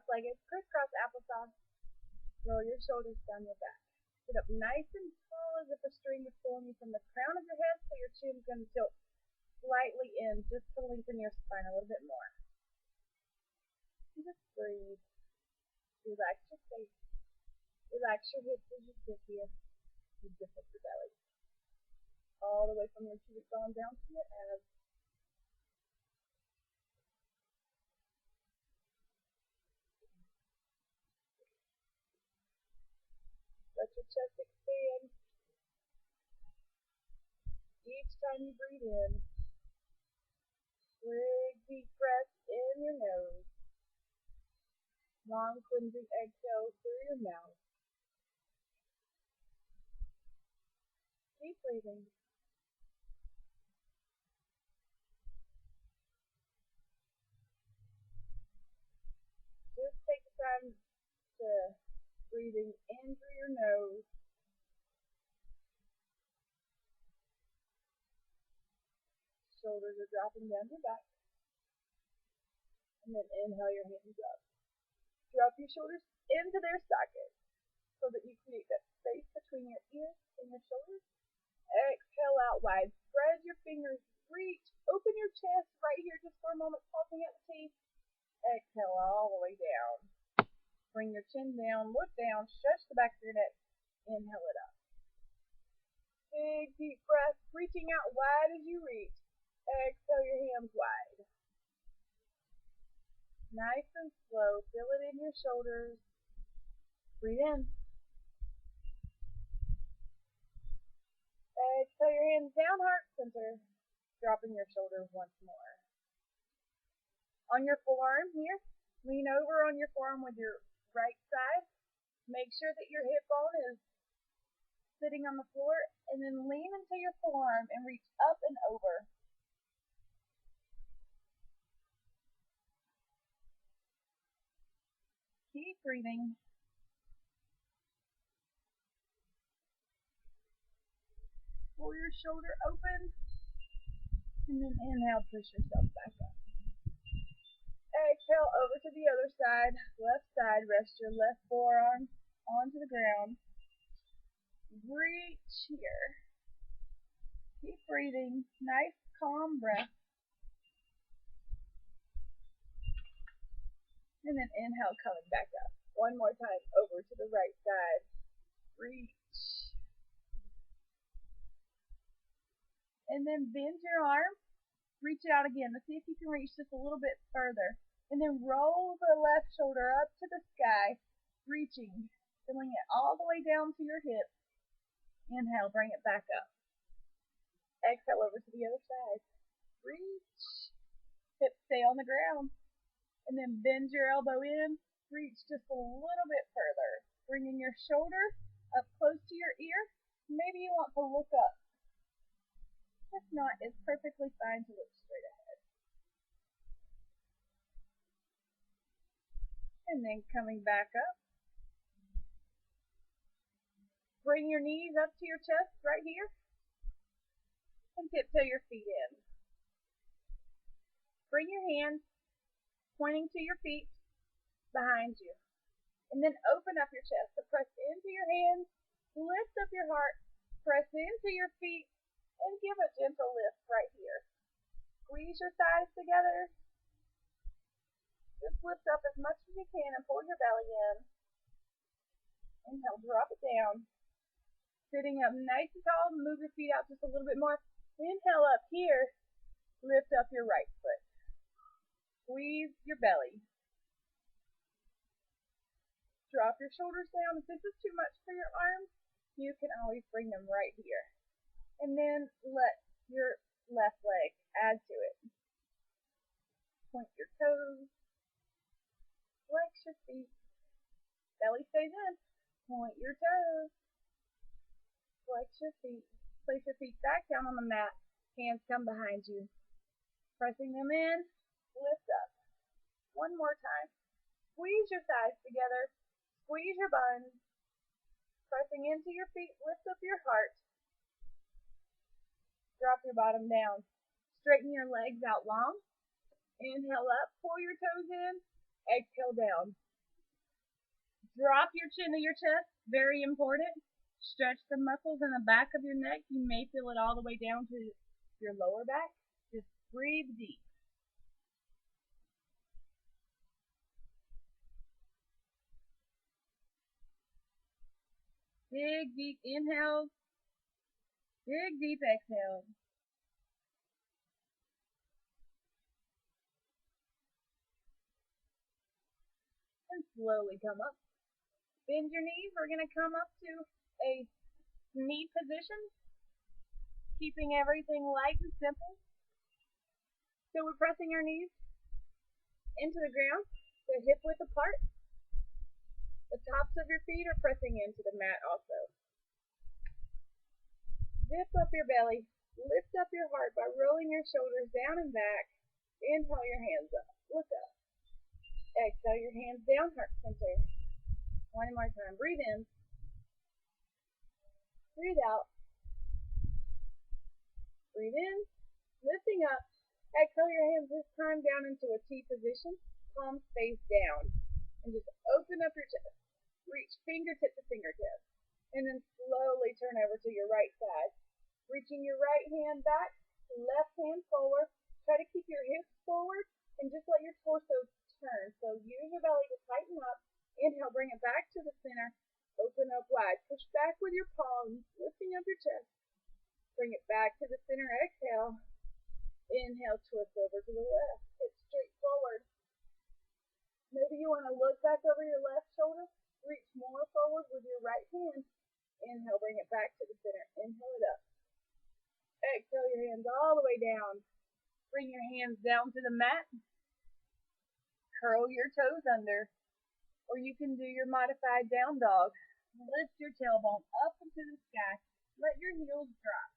cross-legged, crisscross applesauce. Roll your shoulders down your back. Sit up nice and tall as if a string is pulling you from the crown of your head, so your chin's going to tilt slightly in just to lengthen your spine a little bit more. Just breathe. Relax your face. Relax your hips as you sit here. You lift up your belly. All the way from your pubic bone down to your abs. Let your chest expand. Each time you breathe in, big deep breath in your nose. Long cleansing exhale through your mouth. Keep breathing. Just take the time to breathing in through your nose. Shoulders are dropping down your back. And then inhale your hands up. Drop your shoulders into their sockets so that you create that space between your ears and your shoulders. Exhale out wide. Spread your fingers. Reach. Open your chest right here just for a moment, pulsing at the teeth. Exhale all the way down. Bring your chin down. Look down. Stretch the back of your neck. Inhale it up. Big deep breath. Reaching out wide as you reach. Exhale your hands wide. Nice and slow. Feel it in your shoulders. Breathe in. Exhale your hands down, heart center. Dropping your shoulders once more. On your forearm here, lean over on your forearm with your right side. Make sure that your hip bone is sitting on the floor, and then lean into your forearm and reach up and over. Keep breathing. Pull your shoulder open, and then inhale, push yourself back up. Exhale over to the other side. Left side, rest your left forearm onto the ground. Reach here. Keep breathing. Nice, calm breath. And then inhale, coming back up. One more time, over to the right side. Reach. And then bend your arm. Reach it out again. Let's see if you can reach just a little bit further. And then roll the left shoulder up to the sky, reaching, filling it all the way down to your hip. Inhale, bring it back up. Exhale over to the other side. Reach. Hips stay on the ground. And then bend your elbow in. Reach just a little bit further. Bringing your shoulder up close to your ear. Maybe you want to look up. If not, it's perfectly fine to look straight ahead. And then coming back up. Bring your knees up to your chest right here. And tiptoe your feet in. Bring your hands pointing to your feet behind you. And then open up your chest. So press into your hands, lift up your heart, press into your feet, and give a gentle lift right here. Squeeze your thighs together. Just lift up as much as you can and pull your belly in. Inhale, drop it down. Sitting up nice and tall, move your feet out just a little bit more. Inhale up here, lift up your right foot. Squeeze your belly. Drop your shoulders down. If this is too much for your arms, you can always bring them right here. And then let your left leg add to it. Point your toes. Flex your feet. Belly stays in. Point your toes. Flex your feet. Place your feet back down on the mat. Hands come behind you. Pressing them in. Lift up. One more time. Squeeze your thighs together. Squeeze your buns. Pressing into your feet. Lift up your heart. Drop your bottom down. Straighten your legs out long. Inhale up. Pull your toes in. Exhale down. Drop your chin to your chest, very important. Stretch the muscles in the back of your neck. You may feel it all the way down to your lower back. Just breathe deep. Big, deep inhale. Big, deep exhale. And slowly come up. Bend your knees. We're going to come up to a knee position, keeping everything light and simple. So we're pressing our knees into the ground. They're hip width apart. The tops of your feet are pressing into the mat also. Zip up your belly. Lift up your heart by rolling your shoulders down and back. Inhale your hands up. Look up. Exhale your hands down, heart center. One more time. Breathe in. Breathe out. Breathe in. Lifting up. Exhale your hands this time down into a T position. Palms face down. And just open up your chest. Reach fingertip to fingertip. And then slowly turn over to your right side. Reaching your right hand back, left hand forward. Try to keep your hips forward and just let your torso turn. So use your belly to tighten up. Inhale, bring it back to the center. Open up wide. Push back with your palms, lifting up your chest. Bring it back to the center. Exhale. Inhale, twist over to the left. Hip straight forward. Maybe you want to look back over your left shoulder. Reach more forward with your right hand. Inhale, bring it back to the center. Inhale it up. Exhale your hands all the way down. Bring your hands down to the mat. Curl your toes under. Or you can do your modified down dog. Lift your tailbone up into the sky. Let your heels drop.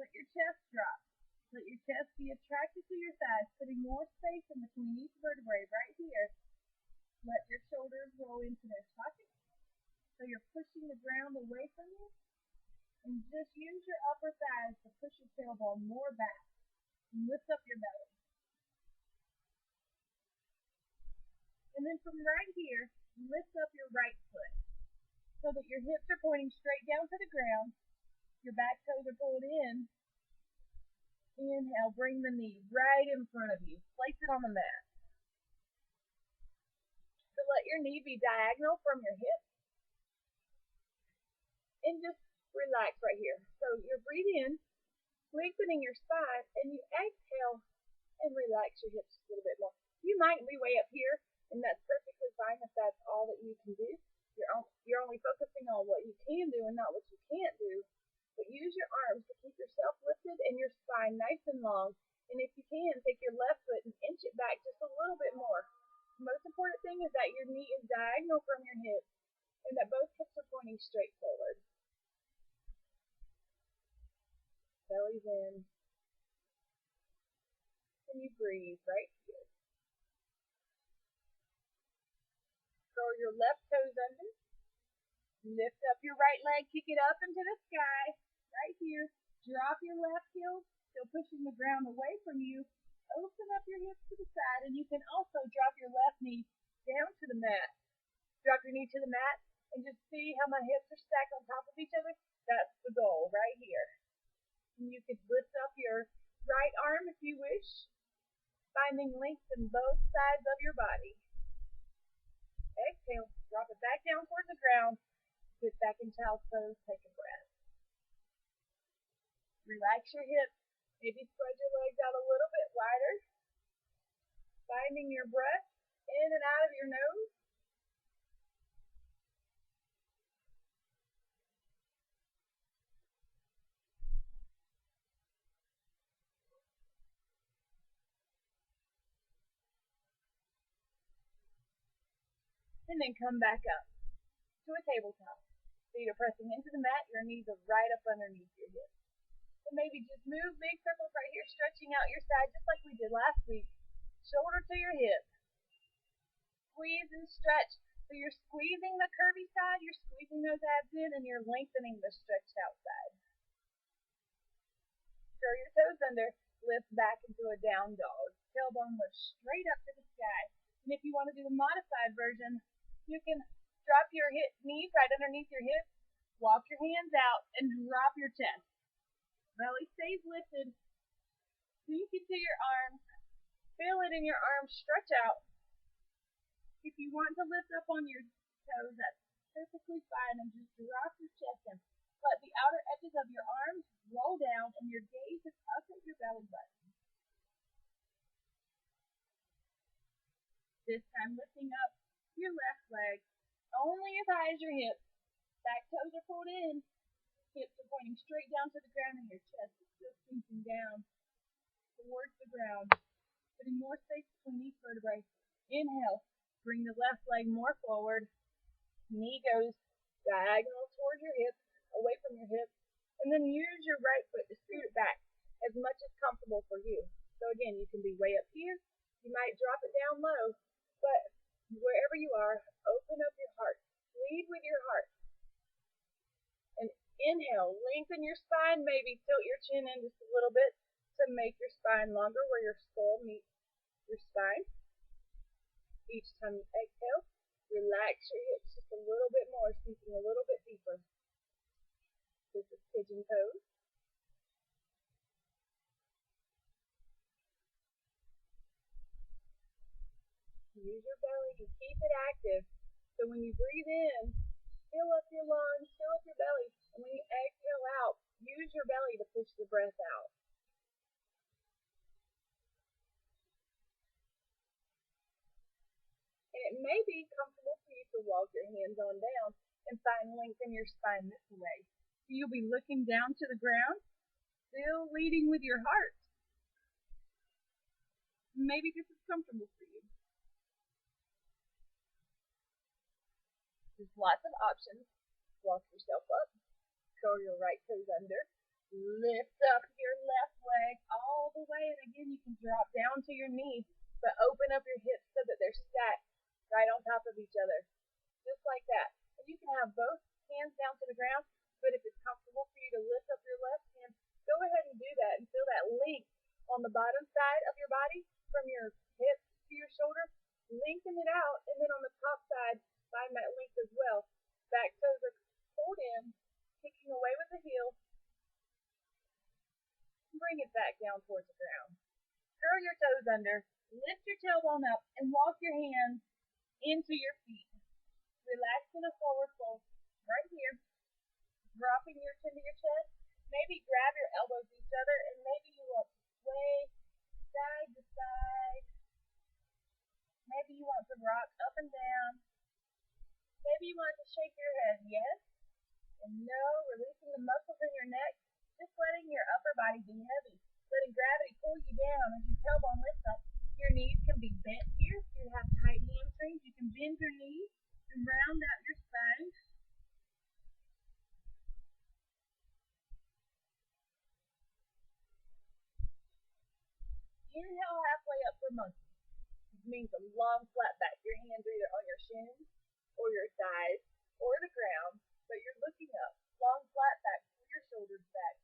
Let your chest drop. Let your chest be attracted to your thighs, putting more space in between each vertebrae right here. Let your shoulders roll into their sockets. So you're pushing the ground away from you. And just use your upper thighs to push your tailbone more back. And lift up your belly. And then from right here, lift up your right foot so that your hips are pointing straight down to the ground. Your back toes are pulled in. Inhale, bring the knee right in front of you. Place it on the mat. So let your knee be diagonal from your hip. And just relax right here. So you breathe in, lengthening your spine, and you exhale and relax your hips a little bit more. You might be way up here, and that's perfectly fine if that's all that you can do. You're only focusing on what you can do and not what you can't do. But use your arms to keep yourself lifted and your spine nice and long. And if you can, take your left foot and inch it back just a little bit more. The most important thing is that your knee is diagonal from your hip and that both hips are pointing straight forward. Belly's in. And you breathe right here. Curl your left toes under. Lift up your right leg, kick it up into the sky. Right here. Drop your left heel, still pushing the ground away from you. Open up your hips to the side, and you can also drop your left knee down to the mat. Drop your knee to the mat, and just see how my hips are stacked on top of each other. That's the goal right here. And you can lift up your right arm if you wish, finding length in both sides of your body. Exhale, drop it back down towards the ground. Sit back in child's pose, take a breath. Relax your hips. Maybe spread your legs out a little bit wider. Finding your breath in and out of your nose. And then come back up to a tabletop. Feet are pressing into the mat. Your knees are right up underneath your hips. So maybe just move big circles right here, stretching out your side just like we did last week. Shoulder to your hip. Squeeze and stretch. So you're squeezing the curvy side, you're squeezing those abs in, and you're lengthening the stretched out side. Curl your toes under, lift back into a down dog. Tailbone lifts straight up to the sky. And if you want to do the modified version, you can Drop your knees right underneath your hips. Walk your hands out and drop your chest. Belly stays lifted. Sink into your arms. Feel it in your arms. Stretch out. If you want to lift up on your toes, that's perfectly fine. And just drop your chest in. Let the outer edges of your arms roll down and your gaze is up at your belly button. This time lifting up your left leg only as high as your hips. Back toes are pulled in. Hips are pointing straight down to the ground and your chest is still sinking down towards the ground, putting more space between each vertebrae. Inhale, bring the left leg more forward. Knee goes diagonal towards your hip, away from your hip, and then use your right foot to scoot it back as much as comfortable for you. So again, you can be way up here. You might drop it down low, but wherever you are, open up your heart. Lead with your heart. And inhale, lengthen your spine, maybe tilt your chin in just a little bit to make your spine longer where your skull meets your spine. Each time you exhale, relax your hips just a little bit more, sinking a little bit deeper. This is pigeon pose. Use your belly to keep it active. So when you breathe in, fill up your lungs, fill up your belly. And when you exhale out, use your belly to push the breath out. And it may be comfortable for you to walk your hands on down and find length in your spine this way. So you'll be looking down to the ground, still leading with your heart. Maybe this is comfortable for you. There's lots of options. Walk yourself up, curl your right toes under, lift up your left leg all the way, and again you can drop down to your knees, but open up your hips so that they're stacked right on top of each other, just like that. And you can have both hands down to the ground, but if it's comfortable for you to lift up your left hand, go ahead and do that and feel that length on the bottom side of your body from your hips to your shoulder. Lengthen it out, and then on the top side, find that length as well. Back toes are pulled in, kicking away with the heel. Bring it back down towards the ground. Curl your toes under, lift your tailbone up, and walk your hands into your feet. Relax in a forward fold right here, dropping your chin to your chest. Maybe grab your elbows to each other, and maybe you want to sway side to side. Maybe you want to rock up and down. Maybe you want to shake your head yes and no, releasing the muscles in your neck, just letting your upper body be heavy, letting gravity pull you down as your tailbone lifts up. Your knees can be bent here. If you have tight hamstrings, you can bend your knees and round out your spine. Inhale halfway up for monkey. This means a long flat back. Your hands are either on your shins or your thighs or the ground, but you're looking up. Long flat back, pull your shoulders back.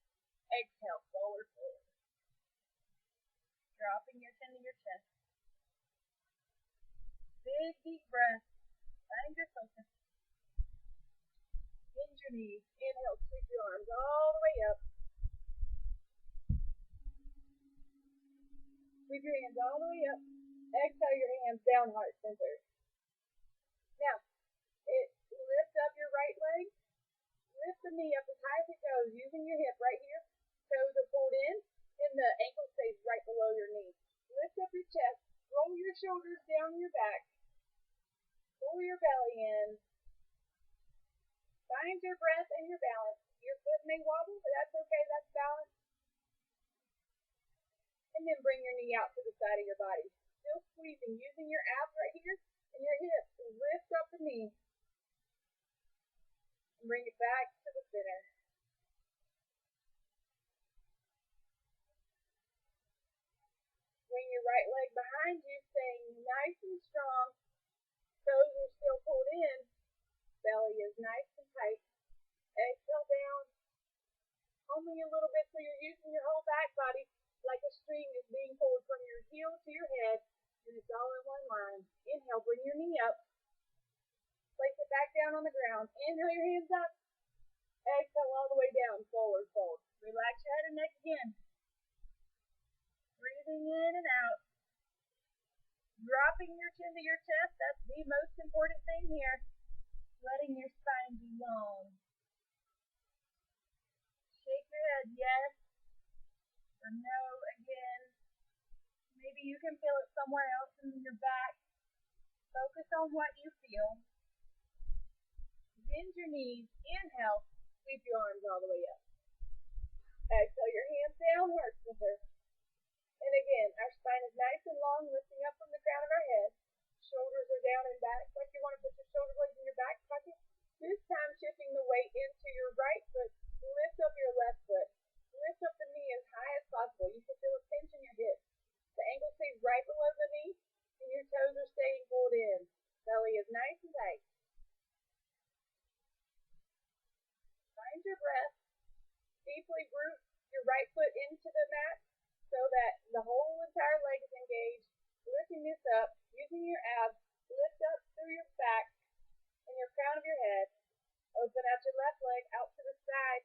Exhale, forward fold. Dropping your chin to your chest. Big deep breath. Find your focus. Bend your knees. Inhale, sweep your arms all the way up. Sweep your hands all the way up. Exhale your hands down, heart center. Now, lift up your right leg. Lift the knee up as high as it goes, using your hip right here. Toes are pulled in, and the ankle stays right below your knee. Lift up your chest. Roll your shoulders down your back. Pull your belly in. Find your breath and your balance. Your foot may wobble, but that's okay. That's balance. And then bring your knee out to the side of your body. Still squeezing, using your abs right here and your hips. Lift up the knee. And bring it back to the center. Bring your right leg behind you, staying nice and strong. Toes are still pulled in. Belly is nice and tight. Exhale down. Only a little bit, so you're using your whole back body like a string is being pulled from your heel to your head, and it's all in one line. Inhale, bring your knee up. Place it back down on the ground. Inhale your hands up. Exhale all the way down. Forward fold. Relax your head and neck again. Breathing in and out. Dropping your chin to your chest. That's the most important thing here. Letting your spine be long. Shake your head yes or no again. Maybe you can feel it somewhere else in your back. Focus on what you feel. Bend your knees. Inhale. Sweep your arms all the way up. Exhale your hands down, heart center. And again, our spine is nice and long, lifting up from the crown of our head. Shoulders are down and back, like you want to put your shoulder blades in your back pocket. This time shifting the weight into your right foot. Lift up your left foot. Lift up the knee as high as possible. You can feel a pinch in your hips. The ankle stays right below the knee, and your toes are staying pulled in. Belly is nice and tight. Find your breath. Deeply root your right foot into the mat so that the whole entire leg is engaged. Lifting this up, using your abs, lift up through your back and your crown of your head. Open out your left leg out to the side.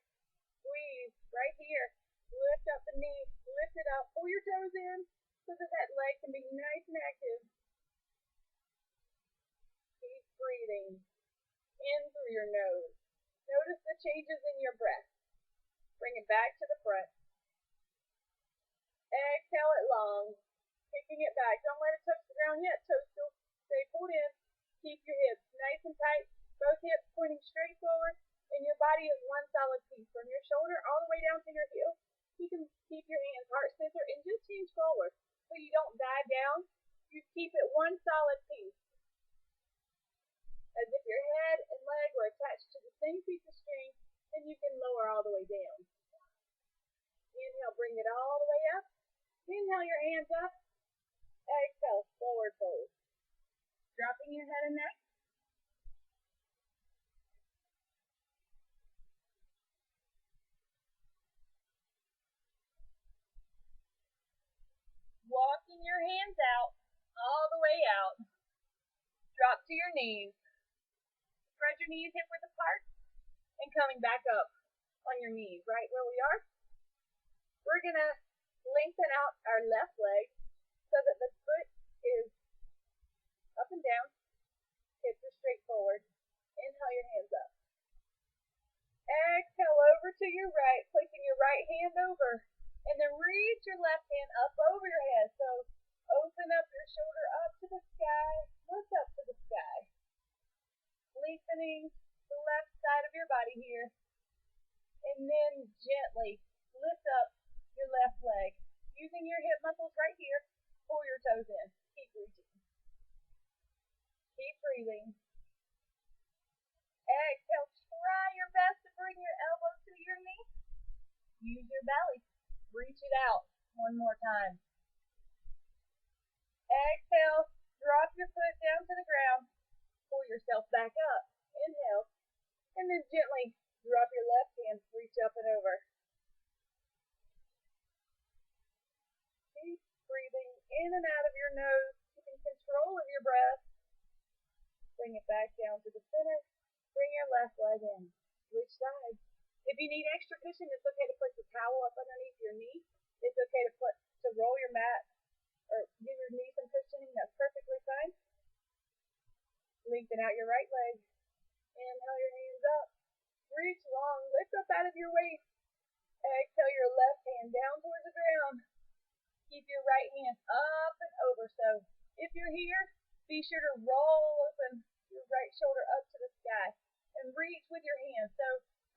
Squeeze right here. Lift up the knee. Lift it up. Pull your toes in so that that leg can be nice and active. Keep breathing in through your nose. Notice the changes in your breath. Bring it back to the front. Exhale it long. Kicking it back. Don't let it touch the ground yet. Toes still stay pulled in. Keep your hips nice and tight. Both hips pointing straight forward. And your body is one solid piece. From your shoulder all the way down to your heel. You can keep your hands heart center and just hinge forward. So you don't dive down. You keep it one solid piece. As if your head and leg were attached to the same piece of string. And you can lower all the way down. Inhale, bring it all the way up. Inhale your hands up. Exhale, forward fold. Dropping your head and neck. Walking your hands out, all the way out. Drop to your knees. Spread your knees hip width apart and coming back up on your knees, right where we are. We're going to lengthen out our left leg so that the foot is up and down. Hips are straight forward. Inhale your hands up. Exhale over to your right, placing your right hand over. And then reach your left hand up over your head. So open up your shoulder up to the sky. Look up to the sky. Lengthening the left side of your body here. And then gently lift up your left leg. Using your hip muscles right here, pull your toes in. Keep reaching. Keep breathing. Exhale, try your best to bring your elbow to your knee. Use your belly. Reach it out one more time. Exhale, drop your foot down to the ground. Pull yourself back up. Inhale. And then gently drop your left hand, reach up and over. Keep breathing in and out of your nose, keeping control of your breath. Bring it back down to the center. Bring your left leg in. Switch sides. If you need extra cushion, it's okay to place a towel up underneath your knee. It's okay to roll your mat or give your knee some cushioning. That's perfectly fine. Lengthen out your right leg. Inhale your hands up. Reach long. Lift up out of your waist. Exhale your left hand down towards the ground. Keep your right hand up and over. So if you're here, be sure to roll open your right shoulder up to the sky and reach with your hand. So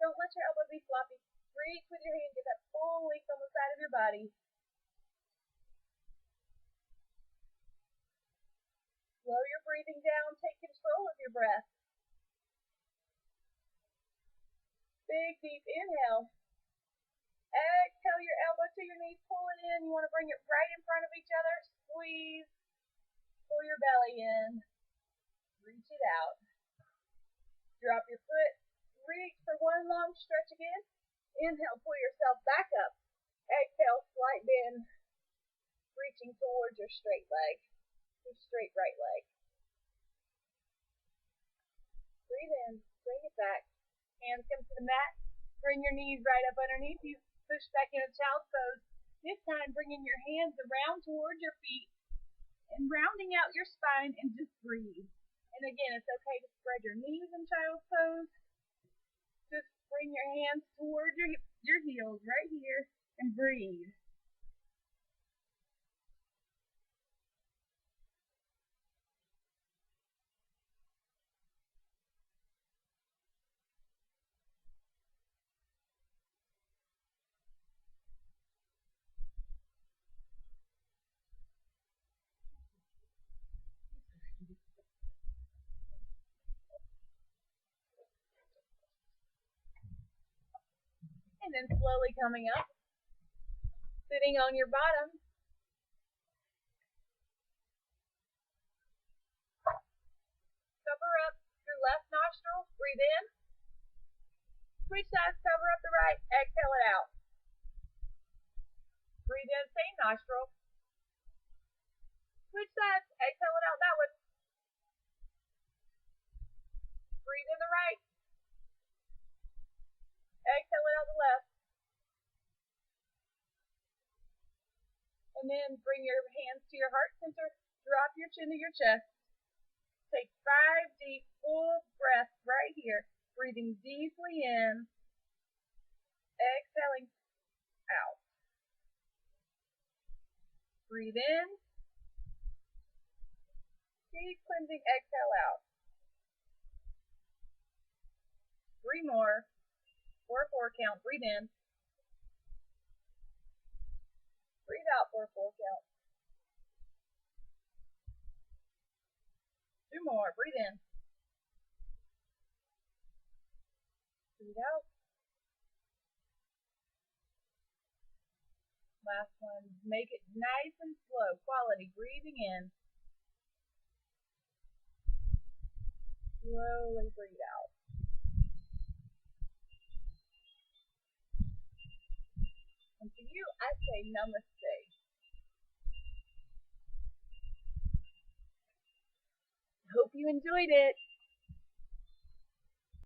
don't let your elbows be floppy. Reach with your hand. Get that full length on the side of your body. Slow your breathing down. Take control of your breath. Big, deep inhale. Exhale your elbow to your knee. Pull it in. You want to bring it right in front of each other. Squeeze. Pull your belly in. Reach it out. Drop your foot. Reach for one long stretch again. Inhale, pull yourself back up. Exhale, slight bend. Reaching towards your straight leg. Your straight right leg. Breathe in, bring it back. Hands come to the mat. Bring your knees right up underneath you. Push back into child's pose. This time, bringing your hands around towards your feet and rounding out your spine, and just breathe. And again, it's okay to spread your knees in child's pose. Just bring your hands towards your heels right here and breathe. And then slowly coming up, sitting on your bottom. Cover up your left nostril, breathe in. Switch sides, cover up the right, exhale it out. Breathe in, same nostril. Switch sides, exhale it out that one. Breathe in the right. Exhale it out the left. And then bring your hands to your heart center. Drop your chin to your chest. Take 5 deep, full breaths right here. Breathing deeply in. Exhaling out. Breathe in. Deep cleansing, exhale out. 3 more. 4-4 count. Breathe in. Breathe out for a 4 count. 2 more. Breathe in. Breathe out. Last one. Make it nice and slow. Quality. Breathing in. Slowly breathe out. And to you, I say namaste. Hope you enjoyed it.